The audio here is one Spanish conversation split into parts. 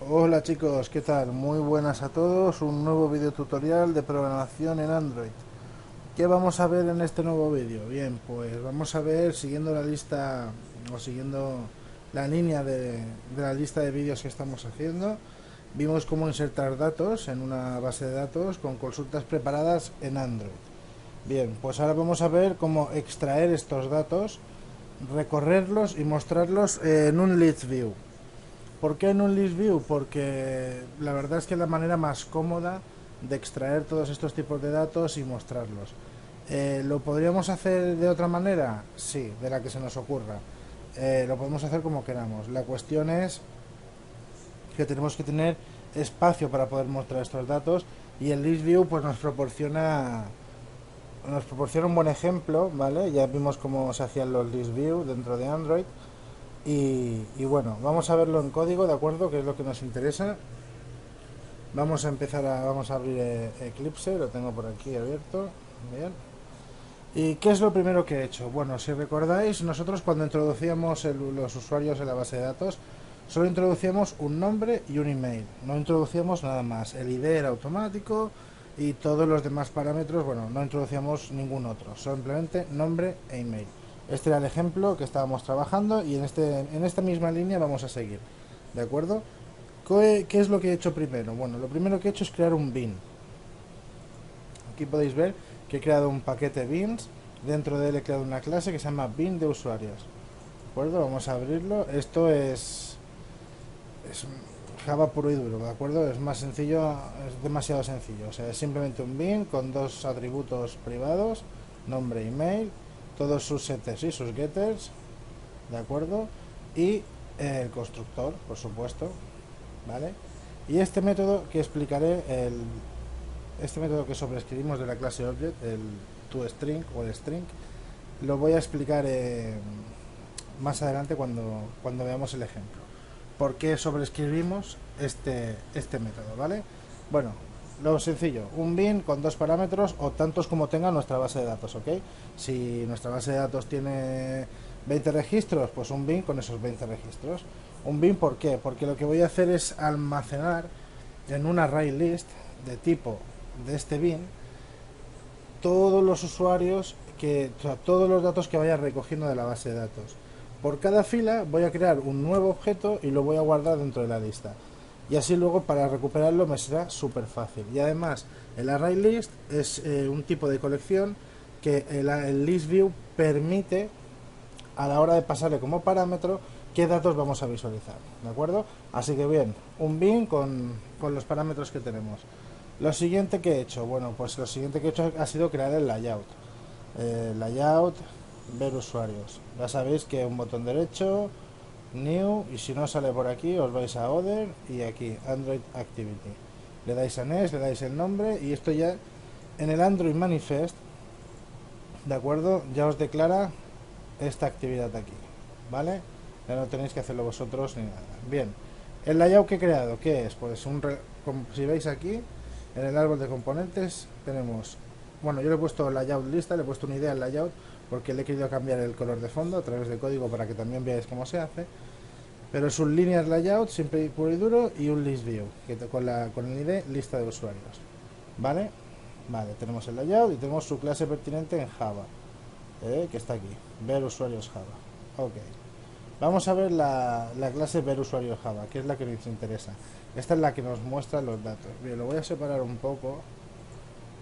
Hola chicos, ¿qué tal? Muy buenas a todos, un nuevo video tutorial de programación en Android. ¿Qué vamos a ver en este nuevo vídeo? Bien, pues vamos a ver, siguiendo la lista o siguiendo la línea de la lista de vídeos que estamos haciendo, vimos cómo insertar datos en una base de datos con consultas preparadas en Android. Bien, pues ahora vamos a ver cómo extraer estos datos, recorrerlos y mostrarlos en un list view. ¿Por qué en un list view? Porque la verdad es que es la manera más cómoda de extraer todos estos tipos de datos y mostrarlos. ¿Lo podríamos hacer de otra manera? Sí, de la que se nos ocurra. Lo podemos hacer como queramos. La cuestión es que tenemos que tener espacio para poder mostrar estos datos y el list view pues nos proporciona un buen ejemplo, ¿vale? Ya vimos cómo se hacían los list view dentro de Android. Y bueno, vamos a verlo en código, ¿de acuerdo? Que es lo que nos interesa. Vamos a abrir Eclipse, lo tengo por aquí abierto. Bien. ¿Y qué es lo primero que he hecho? Bueno, si recordáis, nosotros cuando introducíamos los usuarios en la base de datos, solo introducíamos un nombre y un email. No introducíamos nada más. El ID era automático y todos los demás parámetros, bueno, no introducíamos ningún otro. Simplemente nombre e email. Este era el ejemplo que estábamos trabajando y en esta misma línea vamos a seguir. ¿De acuerdo? ¿Qué es lo que he hecho primero? Bueno, lo primero que he hecho es crear un bin. Aquí podéis ver que he creado un paquete bins. Dentro de él he creado una clase que se llama bin de usuarios. ¿De acuerdo? Vamos a abrirlo. Esto es Java puro y duro, ¿de acuerdo? Es más sencillo, es demasiado sencillo. O sea, es simplemente un bin con dos atributos privados, nombre y email, todos sus setters y sus getters, ¿de acuerdo? Y el constructor, por supuesto, ¿vale? Y este método que explicaré, este método que sobreescribimos de la clase Object, el toString o el string, lo voy a explicar más adelante cuando veamos el ejemplo. ¿Por qué sobreescribimos este método? ¿Vale? Bueno, lo sencillo, un bin con dos parámetros o tantos como tenga nuestra base de datos, ¿ok? Si nuestra base de datos tiene 20 registros, pues un bin con esos 20 registros. Un bin, ¿por qué? Porque lo que voy a hacer es almacenar en un array list de tipo de este bin todos los usuarios o sea, todos los datos que vaya recogiendo de la base de datos. Por cada fila voy a crear un nuevo objeto y lo voy a guardar dentro de la lista. Y así luego para recuperarlo me será súper fácil. Y además el array list es un tipo de colección que el list view permite a la hora de pasarle como parámetro qué datos vamos a visualizar. ¿De acuerdo? Así que bien, un bin con los parámetros que tenemos. Lo siguiente que he hecho, bueno, pues lo siguiente que he hecho ha sido crear el layout. Layout, ver usuarios. Ya sabéis que un botón derecho, New, y si no sale por aquí, os vais a Other y aquí, Android Activity. Le dais a Next, le dais el nombre y esto ya en el Android Manifest, ¿de acuerdo? Ya os declara esta actividad aquí, ¿vale? Ya no tenéis que hacerlo vosotros ni nada. Bien, el layout que he creado, ¿qué es? Pues como si veis aquí, en el árbol de componentes tenemos, bueno, yo le he puesto layout lista, le he puesto una idea al layout porque le he querido cambiar el color de fondo a través de código para que también veáis cómo se hace. Pero es un linear layout, simple y puro y duro, y un list view, con el ID lista de usuarios. ¿Vale? Vale, tenemos el layout y tenemos su clase pertinente en Java, que está aquí, ver usuarios Java. Ok. Vamos a ver la clase ver usuarios Java, que es la que nos interesa. Esta es la que nos muestra los datos. Bien, lo voy a separar un poco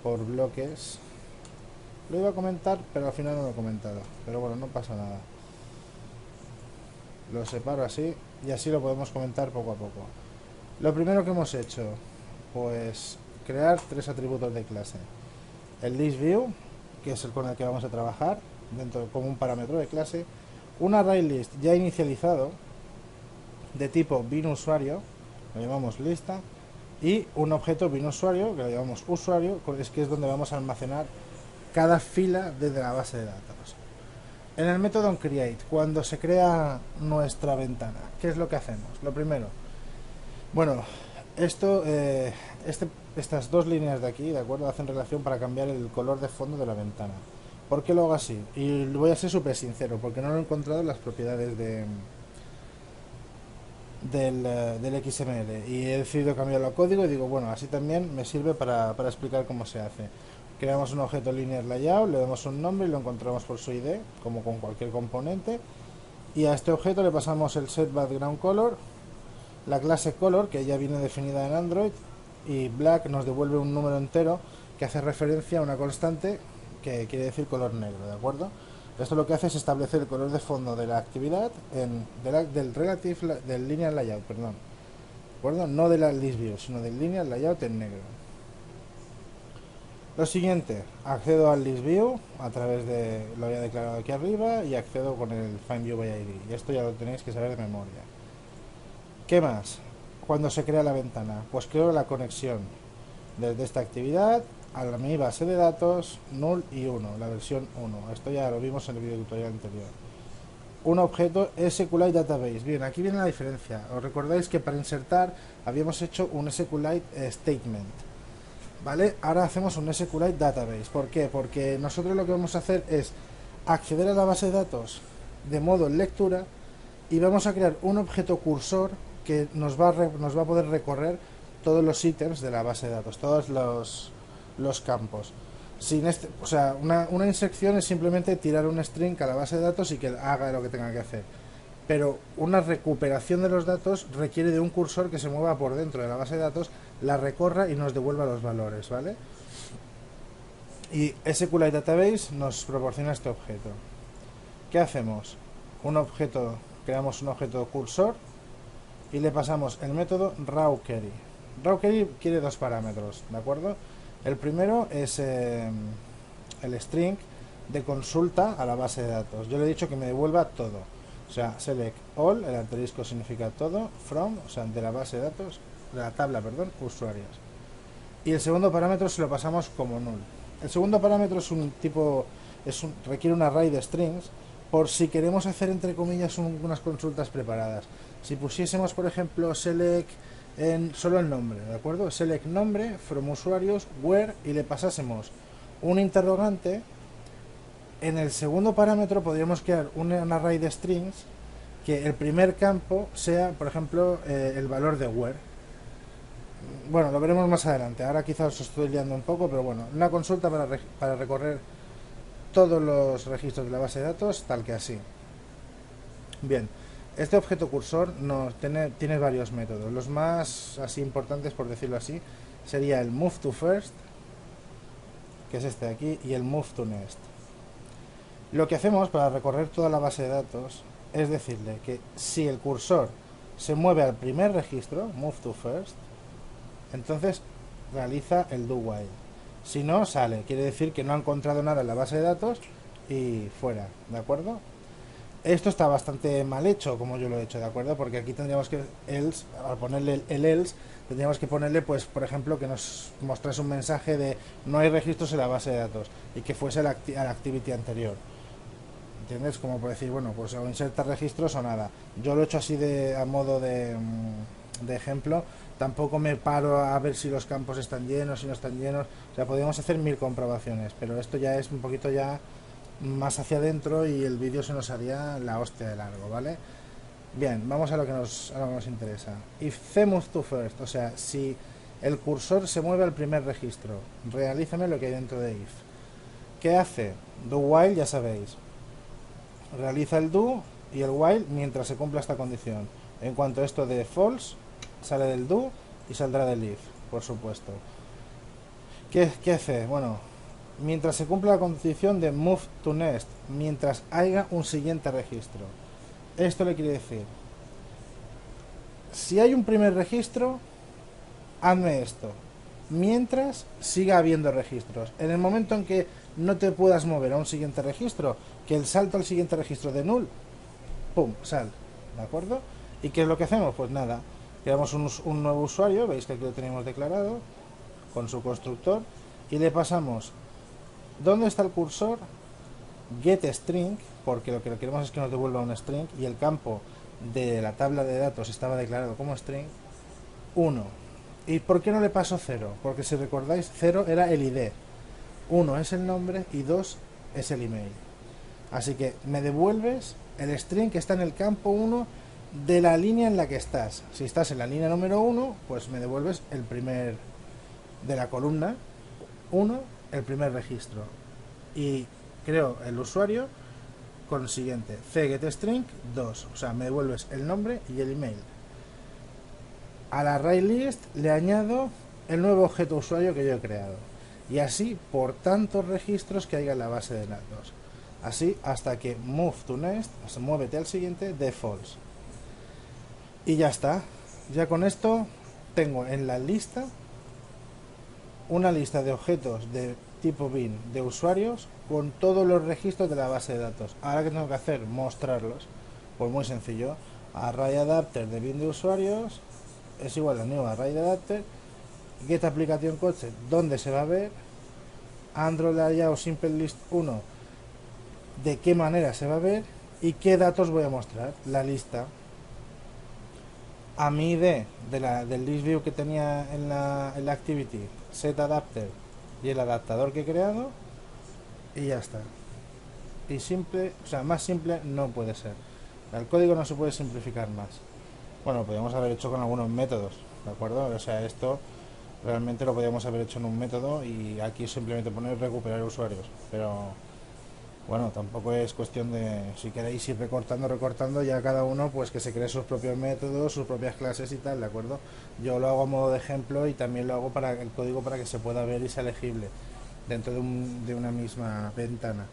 por bloques. Lo iba a comentar, pero al final no lo he comentado. Pero bueno, no pasa nada. Lo separo así y así lo podemos comentar poco a poco. Lo primero que hemos hecho, pues crear tres atributos de clase. El list view, que es el con el que vamos a trabajar, dentro como un parámetro de clase. Un array list ya inicializado, de tipo bin usuario, lo llamamos lista, y un objeto bin usuario, que lo llamamos usuario, que es donde vamos a almacenar cada fila desde la base de datos. En el método onCreate, cuando se crea nuestra ventana, ¿qué es lo que hacemos? Lo primero, bueno, esto, estas dos líneas de aquí, ¿de acuerdo? Hacen relación para cambiar el color de fondo de la ventana. ¿Por qué lo hago así? Y voy a ser súper sincero, porque no lo he encontrado en las propiedades del XML, y he decidido cambiarlo a código y digo, bueno, así también me sirve para explicar cómo se hace. Creamos un objeto linear layout, le damos un nombre y lo encontramos por su ID, como con cualquier componente, y a este objeto le pasamos el set background color, la clase color, que ya viene definida en Android, y black nos devuelve un número entero que hace referencia a una constante que quiere decir color negro, ¿de acuerdo? Esto lo que hace es establecer el color de fondo de la actividad del linear layout, perdón, ¿de acuerdo? No de la list view, sino del linear layout en negro. Lo siguiente, accedo al list view a través de lo había declarado aquí arriba y accedo con el find view by ID. Y esto ya lo tenéis que saber de memoria. ¿Qué más? Cuando se crea la ventana, pues creo la conexión desde esta actividad a mi base de datos null y 1, la versión 1. Esto ya lo vimos en el video tutorial anterior. Un objeto SQLite Database. Bien, aquí viene la diferencia. Os recordáis que para insertar habíamos hecho un SQLite Statement, ¿vale? Ahora hacemos un SQLite Database. ¿Por qué? Porque nosotros lo que vamos a hacer es acceder a la base de datos de modo lectura y vamos a crear un objeto cursor que nos va a poder recorrer todos los ítems de la base de datos, todos los campos. Sin o sea, una inserción es simplemente tirar un string a la base de datos y que haga lo que tenga que hacer. Pero una recuperación de los datos requiere de un cursor que se mueva por dentro de la base de datos, la recorra y nos devuelva los valores, ¿vale? Y SQLite Database nos proporciona este objeto. ¿Qué hacemos? Creamos un objeto cursor y le pasamos el método rawQuery. rawQuery quiere dos parámetros, ¿de acuerdo? El primero es el string de consulta a la base de datos. Yo le he dicho que me devuelva todo. O sea, select all, el asterisco significa todo, from, o sea, de la base de datos, de la tabla, perdón, usuarios. Y el segundo parámetro se lo pasamos como null. El segundo parámetro es un tipo, requiere un array de strings por si queremos hacer entre comillas unas consultas preparadas. Si pusiésemos, por ejemplo, select solo el nombre, ¿de acuerdo? Select nombre, from usuarios, where, y le pasásemos un interrogante. En el segundo parámetro podríamos crear un array de strings que el primer campo sea, por ejemplo, el valor de where. Bueno, lo veremos más adelante. Ahora quizás os estoy liando un poco, pero bueno, una consulta para recorrer todos los registros de la base de datos, tal que así. Bien, este objeto cursor tiene varios métodos. Los más así importantes, por decirlo así, sería el move to first, que es este de aquí, y el move to next. Lo que hacemos para recorrer toda la base de datos es decirle que si el cursor se mueve al primer registro, move to first, entonces realiza el do while. Si no, sale, quiere decir que no ha encontrado nada en la base de datos y fuera, ¿de acuerdo? Esto está bastante mal hecho, como yo lo he hecho, ¿de acuerdo? Porque aquí tendríamos que, else, al ponerle el else, tendríamos que ponerle, pues, por ejemplo, que nos mostrase un mensaje de no hay registros en la base de datos y que fuese a la activity anterior. ¿Entiendes? Como por decir, bueno, pues o inserta registros o nada. Yo lo he hecho así a modo de ejemplo. Tampoco me paro a ver si los campos están llenos, si no están llenos. O sea, podríamos hacer 1000 comprobaciones, pero esto ya es un poquito ya más hacia adentro y el vídeo se nos haría la hostia de largo, ¿vale? Bien, vamos a lo que nos interesa. If the move to first, o sea, si el cursor se mueve al primer registro, realízame lo que hay dentro de if. ¿Qué hace? Do while, ya sabéis. Realiza el do y el while mientras se cumpla esta condición. En cuanto a esto de false, sale del do y saldrá del if, por supuesto. ¿Qué hace? Bueno, mientras se cumpla la condición de move to next, mientras haya un siguiente registro. Esto le quiere decir, si hay un primer registro, hazme esto, mientras siga habiendo registros. En el momento en que no te puedas mover a un siguiente registro, que el salto al siguiente registro de null, pum, sal, ¿de acuerdo? ¿Y qué es lo que hacemos? Pues nada, creamos un nuevo usuario, veis que aquí lo tenemos declarado, con su constructor, y le pasamos, ¿dónde está el cursor? GetString, porque lo que queremos es que nos devuelva un string, y el campo de la tabla de datos estaba declarado como string, 1. ¿Y por qué no le paso 0? Porque si recordáis, 0 era el ID, 1 es el nombre y 2 es el email. Así que me devuelves el string que está en el campo 1 de la línea en la que estás. Si estás en la línea número uno, pues me devuelves el primer de la columna uno, el primer registro. Y creo el usuario con el siguiente, cgetstring 2, o sea, me devuelves el nombre y el email. A la array list le añado el nuevo objeto usuario que yo he creado. Y así por tantos registros que haya en la base de datos. Así hasta que move to next, o sea, muévete al siguiente, de false. Y ya está. Ya con esto tengo en la lista una lista de objetos de tipo bin de usuarios con todos los registros de la base de datos. Ahora que tengo que hacer, mostrarlos. Pues muy sencillo. Array adapter de bin de usuarios es igual a new array adapter. Get aplicación coche, donde se va a ver. Android layout simple list 1, de qué manera se va a ver y qué datos voy a mostrar. La lista. A mi ID del list view que tenía en la activity, set adapter y el adaptador que he creado, y ya está. Y simple, o sea, más simple no puede ser. El código no se puede simplificar más. Bueno, lo podríamos haber hecho con algunos métodos, ¿de acuerdo? O sea, esto realmente lo podríamos haber hecho en un método y aquí simplemente poner recuperar usuarios, pero bueno, tampoco es cuestión de, si queréis ir recortando, ya cada uno pues que se cree sus propios métodos, sus propias clases y tal, ¿de acuerdo? Yo lo hago a modo de ejemplo y también lo hago para el código para que se pueda ver y sea legible dentro de una misma ventana.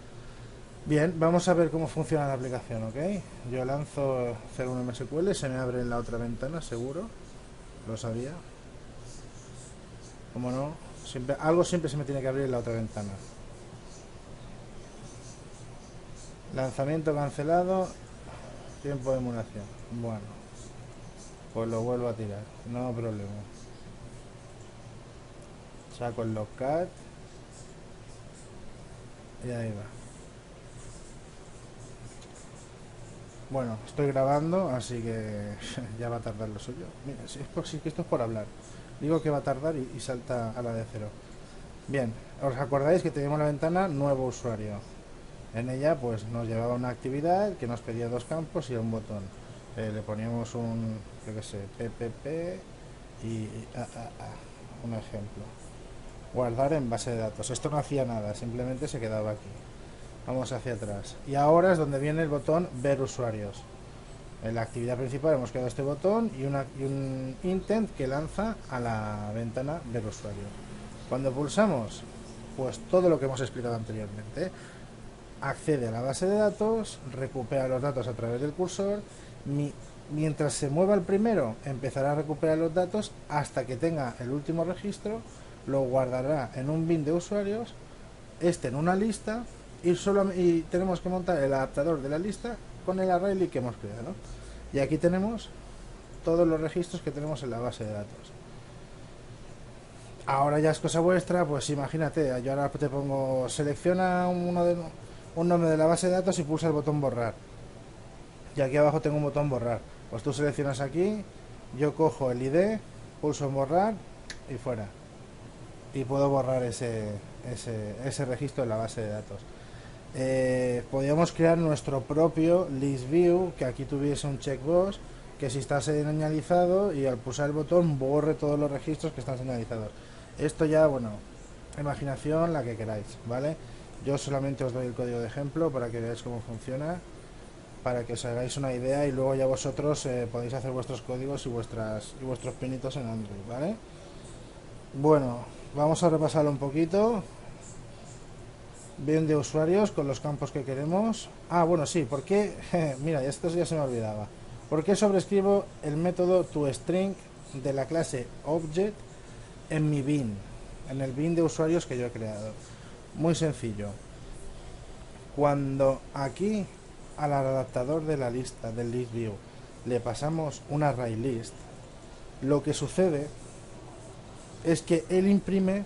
Bien, vamos a ver cómo funciona la aplicación, ¿ok? Yo lanzo 01 MSQL, se me abre en la otra ventana, seguro, lo sabía. ¿Cómo no? Algo siempre se me tiene que abrir en la otra ventana. Lanzamiento cancelado. Tiempo de emulación. Bueno, pues lo vuelvo a tirar. No problema. Saco el logcat. Y ahí va. Bueno, estoy grabando, así que ya va a tardar lo suyo. Mira, si que esto es por hablar. Digo que va a tardar y salta a la de cero. Bien, ¿os acordáis que teníamos la ventana nuevo usuario? En ella pues nos llevaba una actividad que nos pedía dos campos y un botón. Le poníamos un, yo qué sé, ppp y un ejemplo. Guardar en base de datos. Esto no hacía nada, simplemente se quedaba aquí. Vamos hacia atrás. Y ahora es donde viene el botón ver usuarios. En la actividad principal hemos creado este botón y un intent que lanza a la ventana ver usuario. Cuando pulsamos, pues todo lo que hemos explicado anteriormente. Accede a la base de datos, recupera los datos a través del cursor. Mientras se mueva el primero, empezará a recuperar los datos hasta que tenga el último registro, lo guardará en un bin de usuarios, en una lista, y tenemos que montar el adaptador de la lista con el array que hemos creado. Y aquí tenemos todos los registros que tenemos en la base de datos. Ahora ya es cosa vuestra, pues imagínate, yo ahora te pongo, selecciona un nombre de la base de datos y pulsa el botón borrar. Y aquí abajo tengo un botón borrar. Pues tú seleccionas aquí, yo cojo el ID, pulso en borrar y fuera. Y puedo borrar ese registro de la base de datos. Podríamos crear nuestro propio list view, que aquí tuviese un checkbox, que si está señalizado y al pulsar el botón borre todos los registros que están señalizados. Esto ya, bueno, imaginación la que queráis, ¿vale? Yo solamente os doy el código de ejemplo para que veáis cómo funciona, para que os hagáis una idea y luego ya vosotros podéis hacer vuestros códigos y vuestros pinitos en Android, ¿vale? Bueno, vamos a repasarlo un poquito. Bien de usuarios con los campos que queremos. Ah, bueno, sí, ¿por qué? Mira, esto ya se me olvidaba. ¿Por qué sobrescribo el método toString de la clase Object en mi bin? En el bin de usuarios que yo he creado. Muy sencillo. Cuando aquí al adaptador de la lista del list view le pasamos una array list, lo que sucede es que él imprime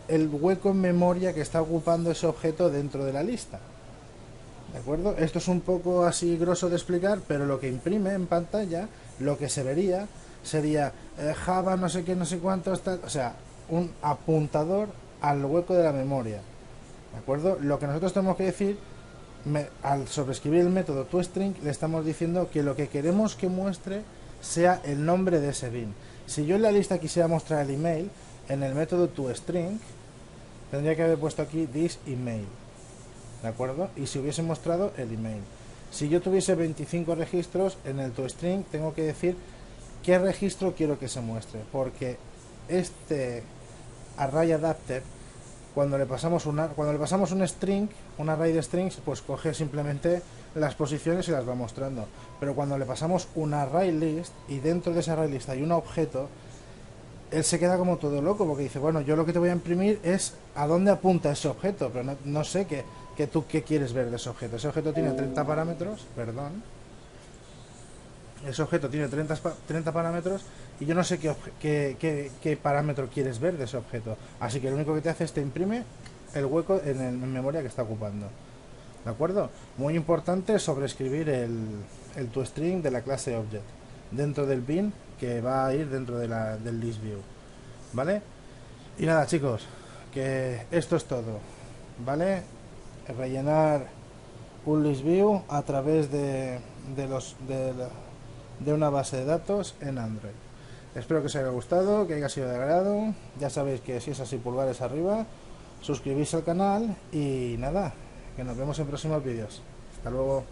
el hueco en memoria que está ocupando ese objeto dentro de la lista. ¿De acuerdo? Esto es un poco así grosso de explicar, pero lo que imprime en pantalla, lo que se vería, sería Java no sé qué, no sé cuánto, o sea, un apuntador al hueco de la memoria. ¿De acuerdo? Lo que nosotros tenemos que decir al sobreescribir el método toString le estamos diciendo que lo que queremos que muestre sea el nombre de ese bin. Si yo en la lista quisiera mostrar el email, en el método toString tendría que haber puesto aquí this email, ¿de acuerdo? Y si hubiese mostrado el email. Si yo tuviese 25 registros, en el toString tengo que decir qué registro quiero que se muestre, porque este array adapter, cuando le pasamos un string, un array de strings, pues coge simplemente las posiciones y las va mostrando. Pero cuando le pasamos un array list y dentro de ese array list hay un objeto, él se queda como todo loco porque dice, bueno, yo lo que te voy a imprimir es a dónde apunta ese objeto, pero no sé que tú qué quieres ver de ese objeto. Ese objeto tiene 30 parámetros, perdón. Ese objeto tiene 30 parámetros y yo no sé qué parámetro quieres ver de ese objeto. Así que lo único que te hace es te imprime el hueco en memoria que está ocupando. ¿De acuerdo? Muy importante sobreescribir el toString de la clase Object dentro del bin que va a ir dentro del list view. ¿Vale? Y nada, chicos, que esto es todo. ¿Vale? Rellenar un list view a través de una base de datos en Android. Espero que os haya gustado, que haya sido de agrado. Ya sabéis que si es así, pulgares arriba, suscribís al canal y nada, que nos vemos en próximos vídeos. Hasta luego.